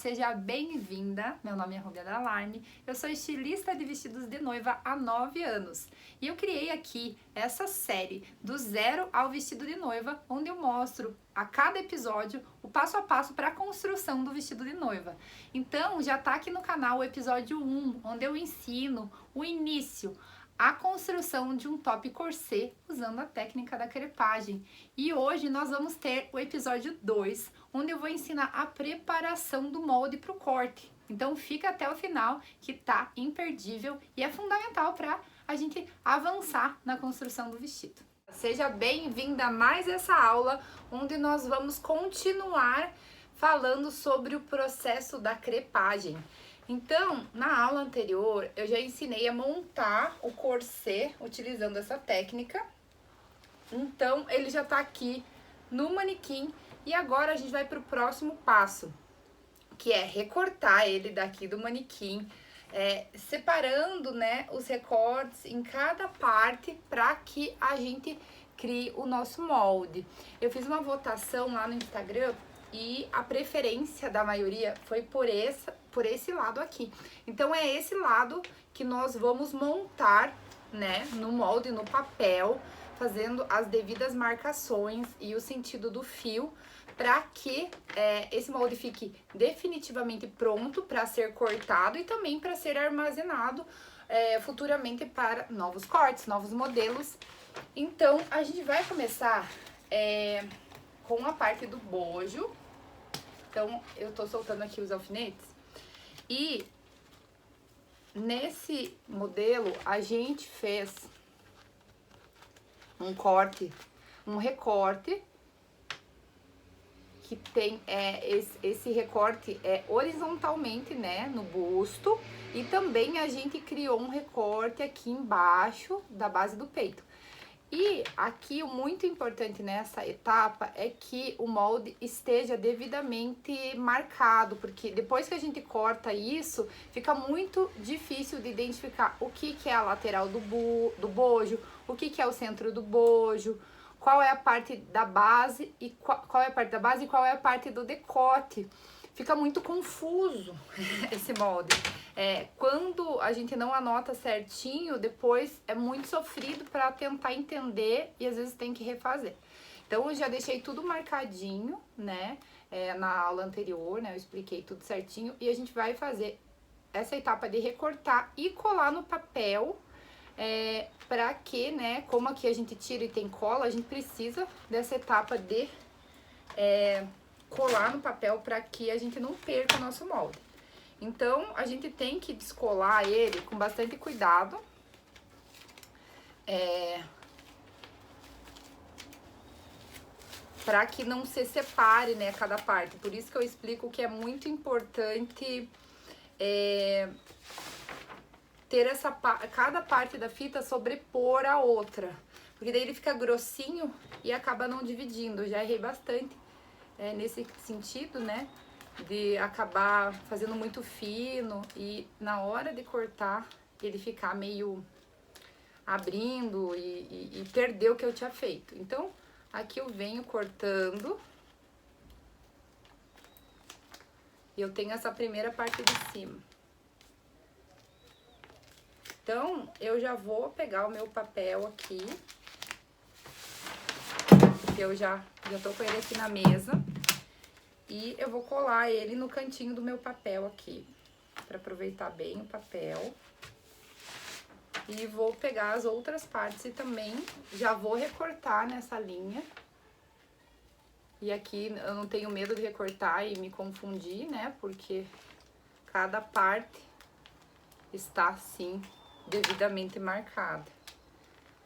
seja bem-vinda. Meu nome é Roberta Alarme, eu sou estilista de vestidos de noiva há 9 anos e eu criei aqui essa série do zero ao vestido de noiva, onde eu mostro a cada episódio o passo a passo para a construção do vestido de noiva. Então já tá aqui no canal o episódio 1, onde eu ensino o início, a construção de um top corset usando a técnica da crepagem. E hoje nós vamos ter o episódio 2, onde eu vou ensinar a preparação do molde para o corte. Então fica até o final que tá imperdível e é fundamental para a gente avançar na construção do vestido. Seja bem-vinda a mais essa aula, onde nós vamos continuar falando sobre o processo da crepagem. Então, na aula anterior, eu já ensinei a montar o corset utilizando essa técnica. Então, ele já tá aqui no manequim e agora a gente vai para o próximo passo, que é recortar ele daqui do manequim, separando, né, os recortes em cada parte para que a gente crie o nosso molde. Eu fiz uma votação lá no Instagram e a preferência da maioria foi por esse lado aqui. Então é esse lado que nós vamos montar, né, no molde, no papel, fazendo as devidas marcações e o sentido do fio, para que esse molde fique definitivamente pronto para ser cortado e também para ser armazenado futuramente para novos cortes, novos modelos. Então a gente vai começar com a parte do bojo. Então, eu tô soltando aqui os alfinetes e nesse modelo a gente fez um corte, um recorte que tem esse recorte horizontalmente, né, no busto, e também a gente criou um recorte aqui embaixo da base do peito. E aqui o muito importante nessa etapa é que o molde esteja devidamente marcado, porque depois que a gente corta isso, fica muito difícil de identificar o que é a lateral do bojo, o que é o centro do bojo, qual é a parte da base e qual é a parte da base e qual é a parte do decote. Fica muito confuso esse molde. Quando a gente não anota certinho, depois é muito sofrido para tentar entender e às vezes tem que refazer. Então eu já deixei tudo marcadinho, né, na aula anterior, né, eu expliquei tudo certinho e a gente vai fazer essa etapa de recortar e colar no papel, para que, né, como aqui a gente tira e tem cola, a gente precisa dessa etapa de colar no papel para que a gente não perca o nosso molde. Então, a gente tem que descolar ele com bastante cuidado. Para que não se separe, né, cada parte. Por isso que eu explico que é muito importante ter cada parte da fita sobrepor a outra. Porque daí ele fica grossinho e acaba não dividindo. Eu já errei bastante nesse sentido, né? De acabar fazendo muito fino e na hora de cortar ele ficar meio abrindo e perder o que eu tinha feito. Então, aqui eu venho cortando e eu tenho essa primeira parte de cima. Então, eu já vou pegar o meu papel aqui, porque eu já tô com ele aqui na mesa. E eu vou colar ele no cantinho do meu papel aqui, para aproveitar bem o papel. E vou pegar as outras partes e também já vou recortar nessa linha. E aqui eu não tenho medo de recortar e me confundir, né? Porque cada parte está, assim, devidamente marcada.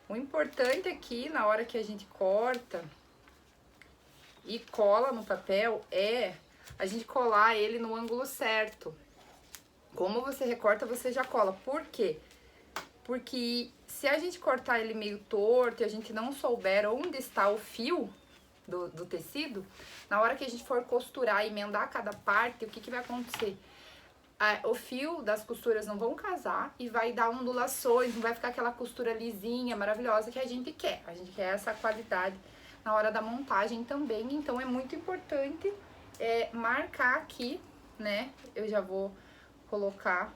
O importante aqui, na hora que a gente corta e cola no papel, é a gente colar ele no ângulo certo. Como você recorta, você já cola. Por quê? Porque se a gente cortar ele meio torto e a gente não souber onde está o fio do tecido, na hora que a gente for costurar e emendar cada parte, o que vai acontecer? O fio das costuras não vão casar e vai dar ondulações, não vai ficar aquela costura lisinha, maravilhosa que a gente quer. A gente quer essa qualidade na hora da montagem também, então é muito importante marcar aqui né, eu já vou colocar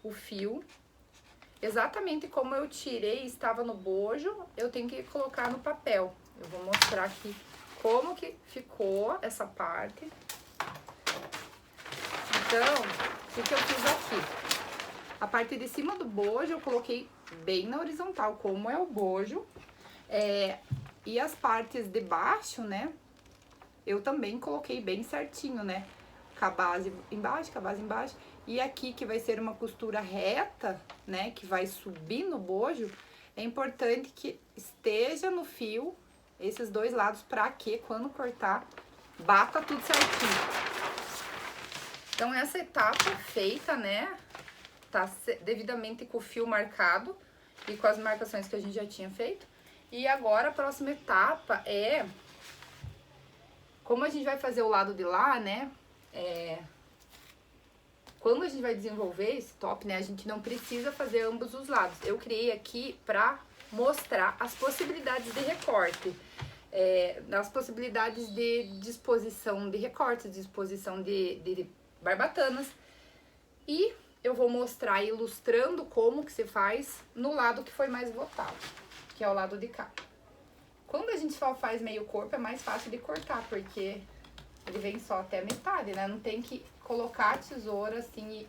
o fio. Exatamente como eu tirei, estava no bojo, eu tenho que colocar no papel. Eu vou mostrar aqui como que ficou essa parte. Então, o que eu fiz aqui? A parte de cima do bojo eu coloquei bem na horizontal, como é o bojo. E as partes de baixo, né, eu também coloquei bem certinho, né? Com a base embaixo, com a base embaixo. E aqui, que vai ser uma costura reta, né, que vai subir no bojo, é importante que esteja no fio esses dois lados, pra que quando cortar, bata tudo certinho. Então, essa etapa feita, né, tá devidamente com o fio marcado e com as marcações que a gente já tinha feito. E agora, a próxima etapa é... Como a gente vai fazer o lado de lá, né, quando a gente vai desenvolver esse top, né, a gente não precisa fazer ambos os lados. Eu criei aqui pra mostrar as possibilidades de recorte, as possibilidades de disposição de recortes, disposição de barbatanas. E eu vou mostrar ilustrando como que se faz no lado que foi mais votado, que é o lado de cá. Quando a gente só faz meio corpo, é mais fácil de cortar, porque ele vem só até a metade, né? Não tem que colocar a tesoura assim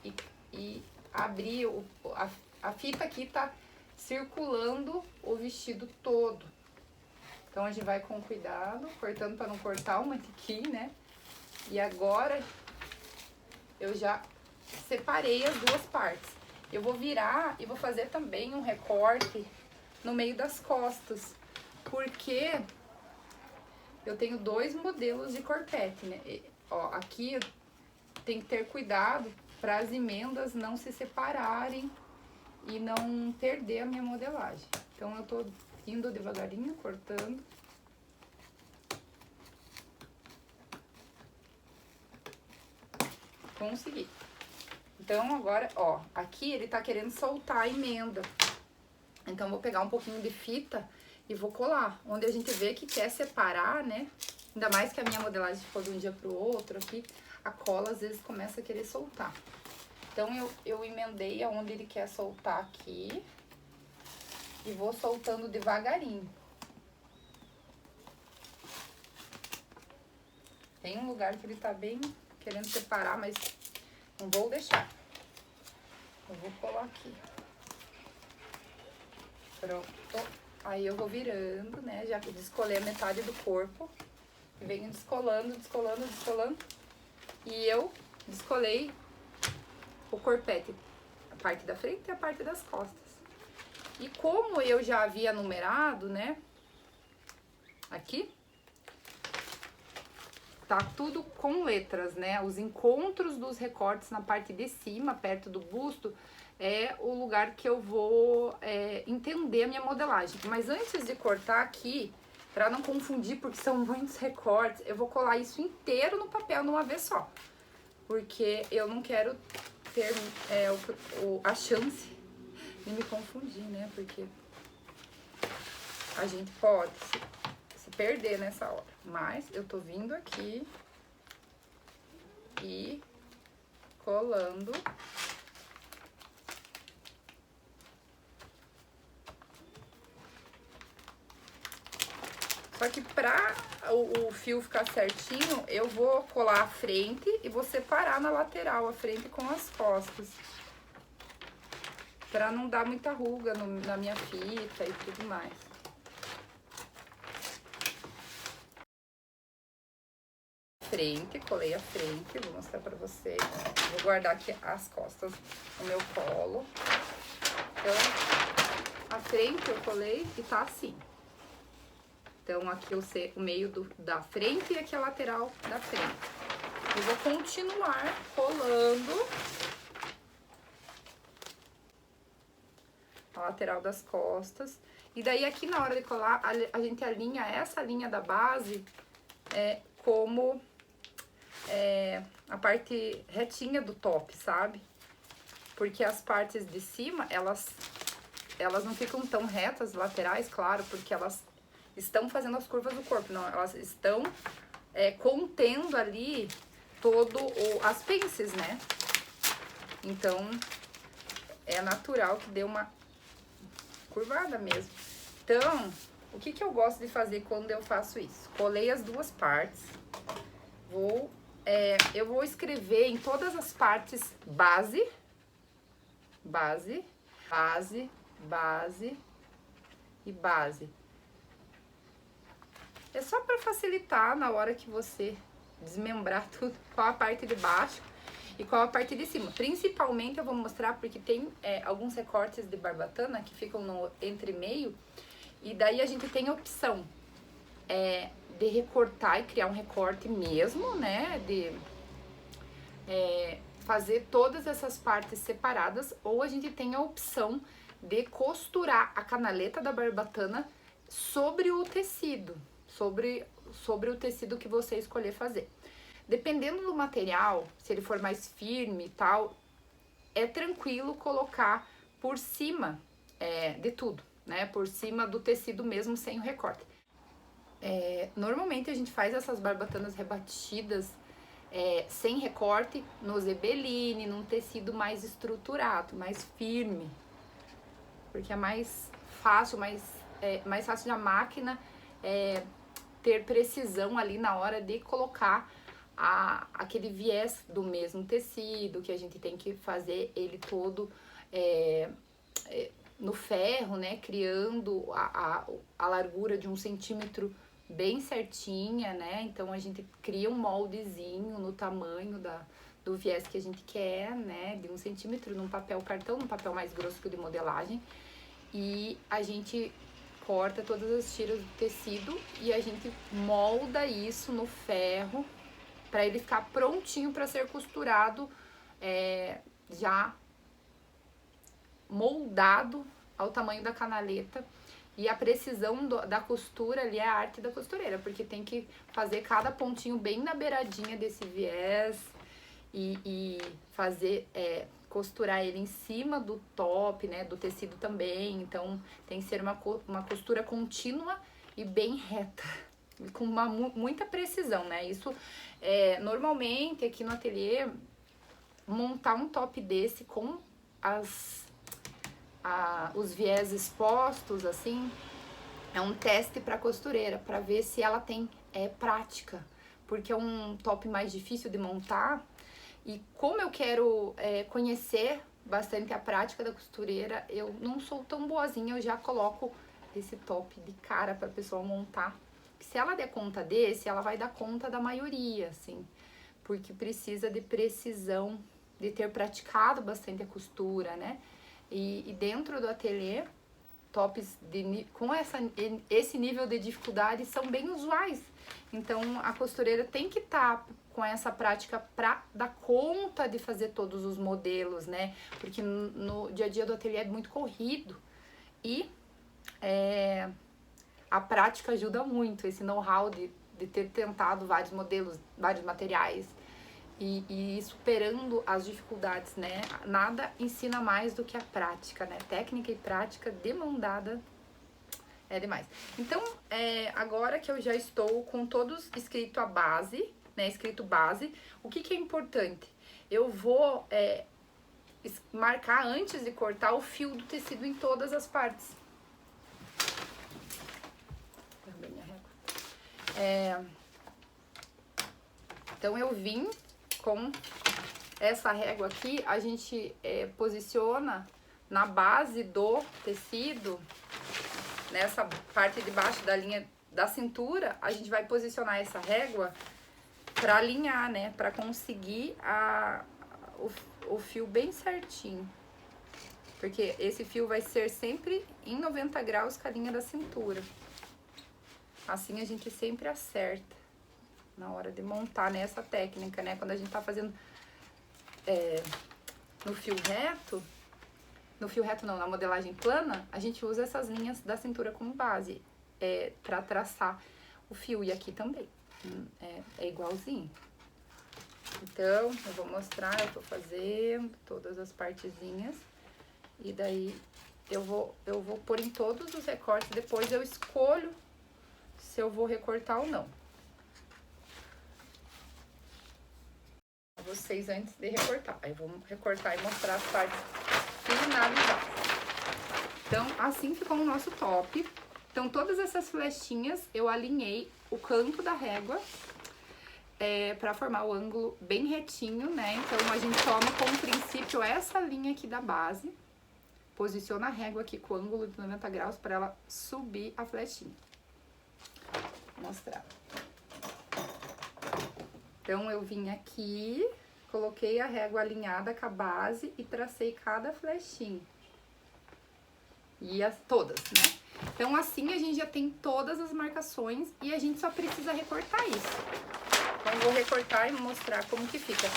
e abrir. A fita aqui tá circulando o vestido todo. Então, a gente vai com cuidado, cortando para não cortar o manequim, né? E agora, eu já separei as duas partes. Eu vou virar e vou fazer também um recorte no meio das costas, porque eu tenho dois modelos de corpete, né? Ó, aqui tem que ter cuidado para as emendas não se separarem e não perder a minha modelagem. Então, eu tô indo devagarinho, cortando. Consegui. Então, agora, ó, aqui ele tá querendo soltar a emenda. Então, eu vou pegar um pouquinho de fita e vou colar. Onde a gente vê que quer separar, né? Ainda mais que a minha modelagem ficou de um dia pro outro aqui, a cola às vezes começa a querer soltar. Então, eu emendei aonde ele quer soltar aqui e vou soltando devagarinho. Tem um lugar que ele tá bem querendo separar, mas não vou deixar. Eu vou colar aqui. Pronto. Aí eu vou virando, né? Já que descolei a metade do corpo. E venho descolando, descolando, descolando. E eu descolei o corpete, a parte da frente e a parte das costas. E como eu já havia numerado, né? Aqui. Tá tudo com letras, né? Os encontros dos recortes na parte de cima, perto do busto, é o lugar que eu vou entender a minha modelagem. Mas antes de cortar aqui, pra não confundir, porque são muitos recortes, eu vou colar isso inteiro no papel numa vez só. Porque eu não quero ter a chance de me confundir, né? Porque a gente pode se perder nessa hora. Mas eu tô vindo aqui e colando. Só que pra o fio ficar certinho, eu vou colar a frente e vou separar na lateral, a frente com as costas. Pra não dar muita ruga na minha fita e tudo mais. Frente, colei a frente, vou mostrar pra vocês. Vou guardar aqui as costas no meu colo. Então, a frente eu colei e tá assim. Então, aqui eu sei o meio da frente e aqui a lateral da frente. Eu vou continuar colando a lateral das costas. E daí, aqui na hora de colar, a gente alinha essa linha da base como a parte retinha do top, sabe? Porque as partes de cima, elas não ficam tão retas, laterais, claro, porque elas estão fazendo as curvas do corpo, não, elas estão contendo ali as pences, né? Então, é natural que dê uma curvada mesmo. Então, o que eu gosto de fazer quando eu faço isso? Colei as duas partes. Eu vou escrever em todas as partes base, base, base, base e base. É só para facilitar na hora que você desmembrar tudo, qual a parte de baixo e qual a parte de cima. Principalmente eu vou mostrar porque tem alguns recortes de barbatana que ficam no entremeio, e daí a gente tem a opção de recortar e criar um recorte mesmo, né? De fazer todas essas partes separadas, ou a gente tem a opção de costurar a canaleta da barbatana sobre o tecido, sobre o tecido que você escolher fazer. Dependendo do material, se ele for mais firme e tal, é tranquilo colocar por cima de tudo, né? Por cima do tecido mesmo, sem o recorte. Normalmente a gente faz essas barbatanas rebatidas sem recorte no zebeline, num tecido mais estruturado, mais firme, porque é mais fácil, mais fácil da máquina ter precisão ali na hora de colocar aquele viés do mesmo tecido, que a gente tem que fazer ele todo no ferro, né, criando a largura de 1 centímetro bem certinha, né? Então a gente cria um moldezinho no tamanho do viés que a gente quer, né? De 1 centímetro num papel cartão, num papel mais grosso que o de modelagem. E a gente corta todas as tiras do tecido e a gente molda isso no ferro para ele ficar prontinho para ser costurado, já moldado ao tamanho da canaleta. E a precisão da costura ali é a arte da costureira, porque tem que fazer cada pontinho bem na beiradinha desse viés e fazer, costurar ele em cima do top, né, do tecido também. Então tem que ser uma costura contínua e bem reta, com muita precisão, né? Isso, normalmente aqui no ateliê, montar um top desse com os viés expostos, assim, é um teste para costureira, para ver se ela tem prática, porque é um top mais difícil de montar. E como eu quero conhecer bastante a prática da costureira, eu não sou tão boazinha, eu já coloco esse top de cara para a pessoa montar. Se ela der conta desse, ela vai dar conta da maioria, assim, porque precisa de precisão, de ter praticado bastante a costura, né? E dentro do ateliê, tops com esse nível de dificuldade são bem usuais. Então, a costureira tem que estar com essa prática para dar conta de fazer todos os modelos, né? Porque no dia a dia do ateliê é muito corrido. E a prática ajuda muito, esse know-how de ter tentado vários modelos, vários materiais. E superando as dificuldades, né? Nada ensina mais do que a prática, né? Técnica e prática de mão dada é demais. Então, agora que eu já estou com todos escrito a base, né? Escrito base, o que é importante? Eu vou marcar antes de cortar o fio do tecido em todas as partes. Então, eu vim com essa régua aqui, a gente posiciona na base do tecido, nessa parte de baixo da linha da cintura, a gente vai posicionar essa régua para alinhar, né? Para conseguir o fio bem certinho. Porque esse fio vai ser sempre em 90 graus com a linha da cintura. Assim a gente sempre acerta na hora de montar nessa técnica, né? Quando a gente tá fazendo no fio reto não, na modelagem plana, a gente usa essas linhas da cintura como base para traçar o fio. E aqui também é igualzinho. Então, eu vou mostrar, eu tô fazendo todas as partezinhas e daí eu vou pôr em todos os recortes, depois eu escolho se eu vou recortar ou não. vocês antes de recortar. Aí vamos recortar e mostrar as partes finalizadas. Então, assim ficou o nosso top. Então, todas essas flechinhas eu alinhei o canto da régua pra formar o ângulo bem retinho, né? Então, a gente toma como princípio essa linha aqui da base, posiciona a régua aqui com o ângulo de 90 graus para ela subir a flechinha. Vou mostrar. Então, eu vim aqui, coloquei a régua alinhada com a base e tracei cada flechinha. E todas, né? Então, assim a gente já tem todas as marcações e a gente só precisa recortar isso. Então, vou recortar e mostrar como que fica.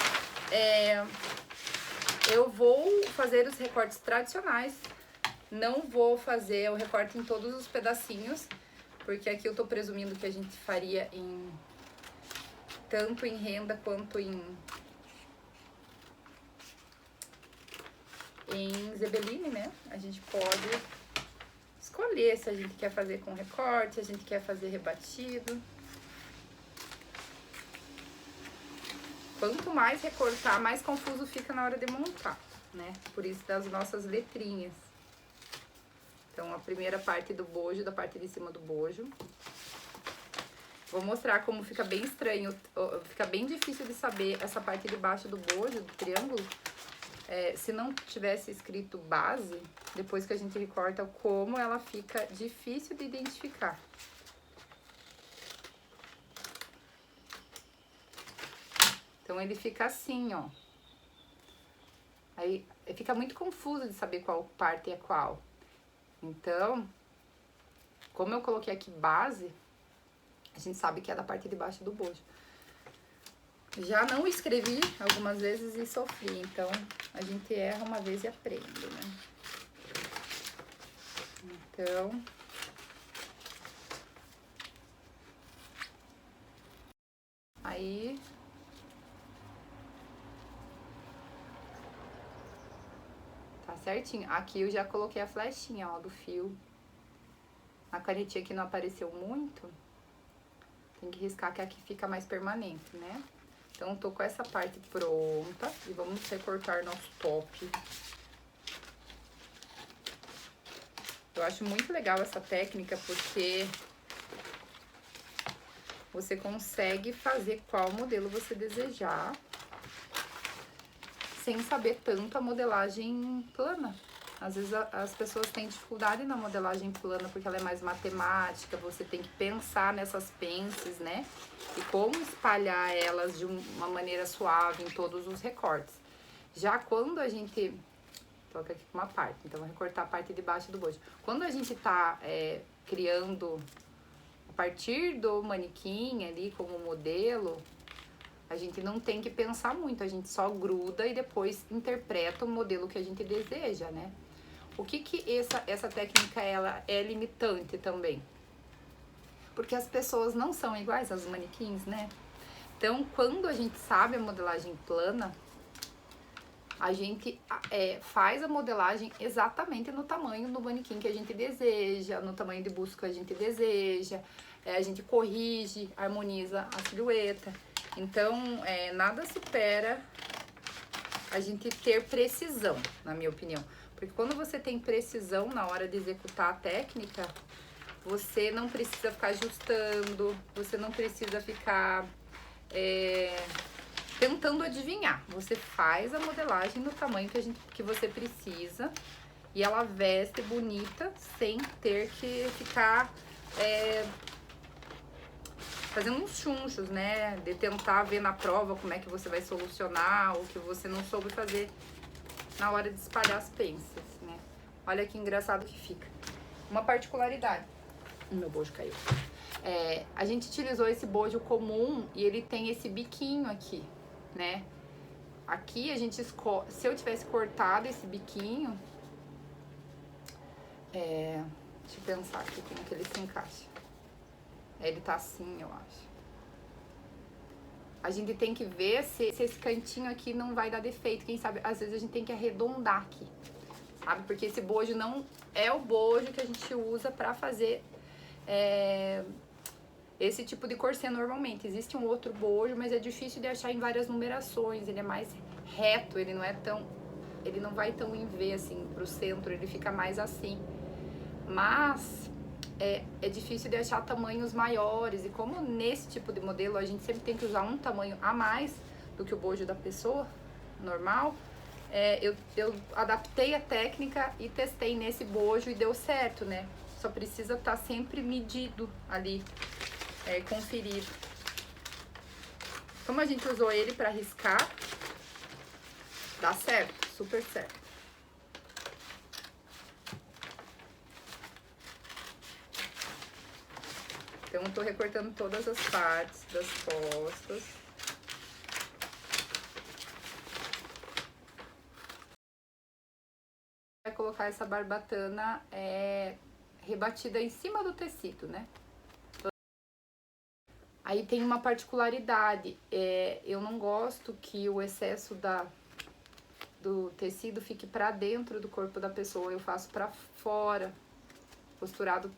Eu vou fazer os recortes tradicionais, não vou fazer o recorte em todos os pedacinhos, porque aqui eu tô presumindo que a gente faria tanto em renda quanto em zebeline, né? A gente pode escolher se a gente quer fazer com recorte, se a gente quer fazer rebatido. Quanto mais recortar, mais confuso fica na hora de montar, né? Por isso das nossas letrinhas. Então, a primeira parte do bojo, da parte de cima do bojo. Vou mostrar como fica bem estranho, fica bem difícil de saber essa parte de baixo do bojo, do triângulo. Se não tivesse escrito base, depois que a gente recorta, como ela fica difícil de identificar. Então, ele fica assim, ó. Aí, fica muito confuso de saber qual parte é qual. Então, como eu coloquei aqui base, a gente sabe que é da parte de baixo do bojo. Já não escrevi algumas vezes e sofri, então a gente erra uma vez e aprende, né? Então, aí tá certinho. Aqui eu já coloquei a flechinha, ó, do fio. A canetinha que não apareceu muito, tem que riscar que aqui fica mais permanente, né? Então, tô com essa parte pronta e vamos recortar nosso top. Eu acho muito legal essa técnica porque você consegue fazer qual modelo você desejar sem saber tanto a modelagem plana. Às vezes as pessoas têm dificuldade na modelagem plana porque ela é mais matemática, você tem que pensar nessas pences, né? E como espalhar elas de uma maneira suave em todos os recortes. Já quando a gente... Toca aqui com uma parte, então vou recortar a parte de baixo do bojo. Quando a gente tá criando a partir do manequim ali como modelo, a gente não tem que pensar muito, a gente só gruda e depois interpreta o modelo que a gente deseja, né? O que essa técnica ela é limitante também? Porque as pessoas não são iguais aos manequins, né? Então, quando a gente sabe a modelagem plana, a gente faz a modelagem exatamente no tamanho do manequim que a gente deseja, no tamanho de busto que a gente deseja, a gente corrige, harmoniza a silhueta. Então, nada supera a gente ter precisão, na minha opinião. Porque quando você tem precisão na hora de executar a técnica, você não precisa ficar ajustando, você não precisa ficar tentando adivinhar. Você faz a modelagem no tamanho que você precisa e ela veste bonita sem ter que ficar fazendo uns chunchos, né? De tentar ver na prova como é que você vai solucionar o que você não soube fazer na hora de espalhar as pences, né? Olha que engraçado que fica. Uma particularidade. O meu bojo caiu. A gente utilizou esse bojo comum e ele tem esse biquinho aqui, né? Aqui a gente escolhe... Se eu tivesse cortado esse biquinho... deixa eu pensar aqui como que ele se encaixa. Ele tá assim, eu acho. A gente tem que ver se esse cantinho aqui não vai dar defeito. Quem sabe, às vezes a gente tem que arredondar aqui, sabe? Porque esse bojo não é o bojo que a gente usa pra fazer esse tipo de corset normalmente. Existe um outro bojo, mas é difícil de achar em várias numerações. Ele é mais reto, ele não vai tão em V assim pro centro, ele fica mais assim. Mas é difícil de achar tamanhos maiores. E como nesse tipo de modelo a gente sempre tem que usar um tamanho a mais do que o bojo da pessoa normal, eu adaptei a técnica e testei nesse bojo e deu certo, né? Só precisa estar sempre medido ali, conferido. Como a gente usou ele para riscar, dá certo, super certo. Então, eu tô recortando todas as partes das costas. Vai colocar essa barbatana rebatida em cima do tecido, né? Aí tem uma particularidade, eu não gosto que o excesso do tecido fique pra dentro do corpo da pessoa, eu faço pra fora, costurado.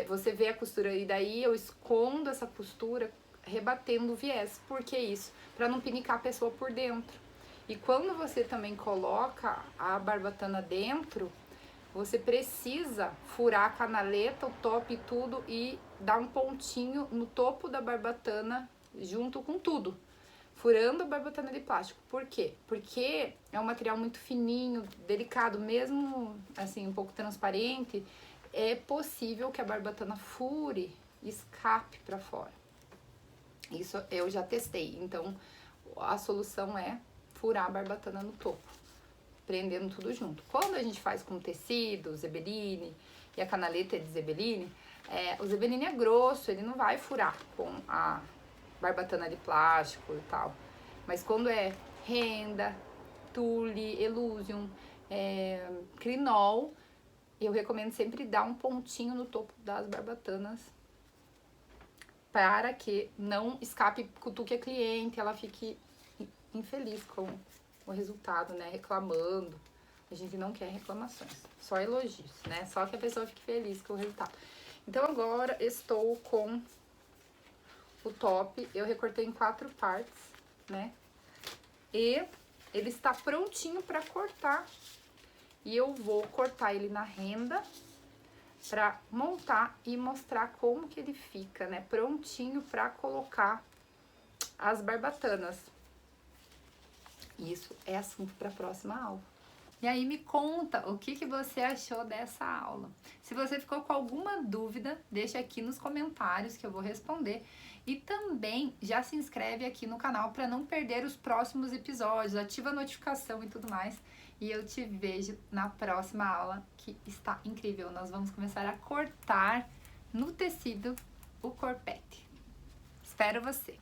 Você vê a costura e daí eu escondo essa costura rebatendo o viés. Por que isso? Pra não pinicar a pessoa por dentro. E quando você também coloca a barbatana dentro, você precisa furar a canaleta, o top e tudo e dar um pontinho no topo da barbatana junto com tudo. Furando a barbatana de plástico. Por quê? Porque é um material muito fininho, delicado, mesmo assim um pouco transparente, é possível que a barbatana fure, escape pra fora. Isso eu já testei, então a solução é furar a barbatana no topo, prendendo tudo junto. Quando a gente faz com tecido, zebeline, e a canaleta é de zebeline, o zebeline é grosso, ele não vai furar com a barbatana de plástico e tal. Mas quando é renda, tule, elusium, crinol, eu recomendo sempre dar um pontinho no topo das barbatanas para que não escape, cutuque a cliente, ela fique infeliz com o resultado, né? Reclamando. A gente não quer reclamações, só elogios, né? Só que a pessoa fique feliz com o resultado. Então agora estou com o top, eu recortei em 4 partes, né? E ele está prontinho para cortar. E eu vou cortar ele na renda pra montar e mostrar como que ele fica, né? Prontinho pra colocar as barbatanas. Isso é assunto pra próxima aula. E aí me conta o que você achou dessa aula. Se você ficou com alguma dúvida, deixa aqui nos comentários que eu vou responder. E também já se inscreve aqui no canal para não perder os próximos episódios, ativa a notificação e tudo mais. E eu te vejo na próxima aula, que está incrível. Nós vamos começar a cortar no tecido o corpete. Espero você!